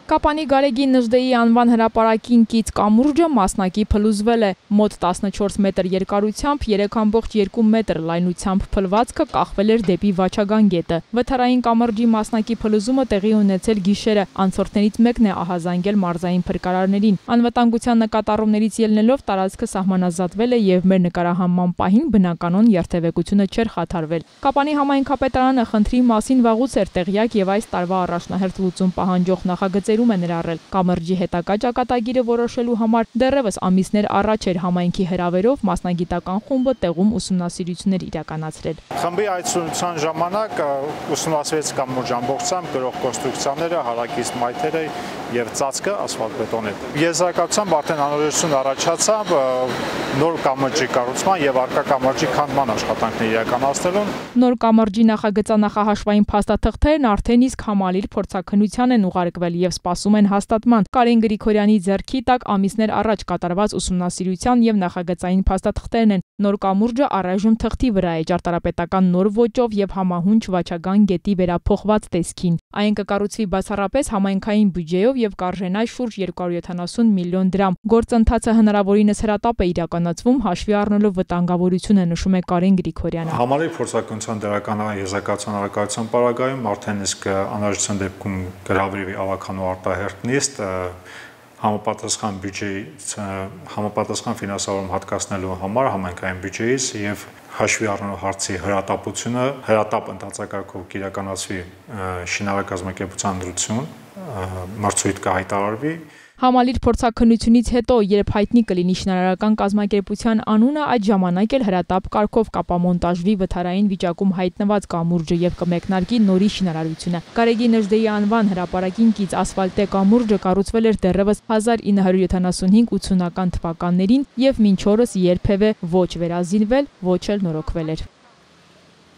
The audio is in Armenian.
Կապանի Գարեգին Նժդեի անվան հրապարակին կից կամուրջը մասնակի փլուզվել է, մոտ 14 մետր երկարությամբ, 3,2 մետր լայնությամբ փլվածքը կախվել էր դեպի Վաչագան գետը։ Վթարային կամրջի մասնակի փլուզումը տեղի ունեցել գիշերը, անցորդներից մեկն է ահազանգել մարզային փրկարարներին։ Անվտանգության նկատառումներից ելնելով տարածքը սահմանազատվել է եւ մեր նկարահանման պահին բնականոն երթևեկությունը չէր խաթարվել։ Կապանի համայնքապետարանը խնդրի մասին վաղուց էր տեղյակ եւ այս տարվա առաջնահերթ լուծում պահանջող նախագծերում է ներառել։ Կամրջի հետագա ճակատագիրը որոշելու համար դեռևս ամիսներ առաջ էր համայնքի հրավերով մասնագիտական խումբը տեղում ուսումնասիրություններ իրականացրել։ Խմբի այցելության ժամանակ ուսումնասիրեց կամուրջ ամբողջությամբ գրող կոնստրուկցիաները, հարակից մայթերը եւ ծածկը ասֆալտբետոնե։ Եզրակացությամբ արդեն անհրաժեշտություն առաջացավ նոր կամրջի կառուցման եւ արկա կամրջի քանդման աշխատանքներ իրականացնելուն։ Նոր կամրջի նախագծանախահաշվային փաստաթղթերն արդեն իսկ համալիր փորձաքննության են ուղարկվել եւ սպասում են հաստատման։ Կարեն Գրիգորյանի ձեռքի տակ ամիսներ առաջ կատարված ուսումնասիրության եւ նախագծային փաստաթղթերն են։ Նոր կամուրջը առայժմ թղթի վրա է ճարտարապետական նոր ոճով եւ համահունչ Վաչագան գետի վերափոխված տեսքին։ Այն կկառուցվի բացառապես համայնքային բյուջեով եւ կարժենա շուրջ 270 միլիոն դրամ։ Գործընթացը հնարավորինս հրատապ է իրականացվում հաշվի առնելով վտանգավորությունը, նշում է Կարեն Գրիգորյանը։ Համալիր փորձաքննության դերական եզրակացության առարկայության պարագայում արդեն իսկ անհրաժեշտության դեպքում գրավի ավականու արտահերթ նիստ համապատասխան բյուջեի համապատասխան ֆինանսավորում հատկացնելու համար համայնքային բյուջեից եւ հաշվի առնելով հարցի հրատապությունը հրատապ ընդհանրակարգով կիրականացվի շինարարակազմակերպության ընտրություն մրցույթ կհայտարարվի։ Համալիր փորձաքննությունից հետո, երբ հայտնի կլինի շինարարական կազմակերպության անունը, այդ ժամանակ էլ հրատապ կարգով կապամոնտաժվի վթարային վիճակում հայտնված կամուրջը եւ կմեկնարկի նորի շինարարությունը։ Գարեգի Նժդեի անվան հրապարակին կից ասֆալտե կամուրջը կառուցվել էր դեռևս 1975-80-ական թվականներին եւ մինչ օրս երբևէ ոչ վերազինվել, ոչ էլ նորոգվել էր։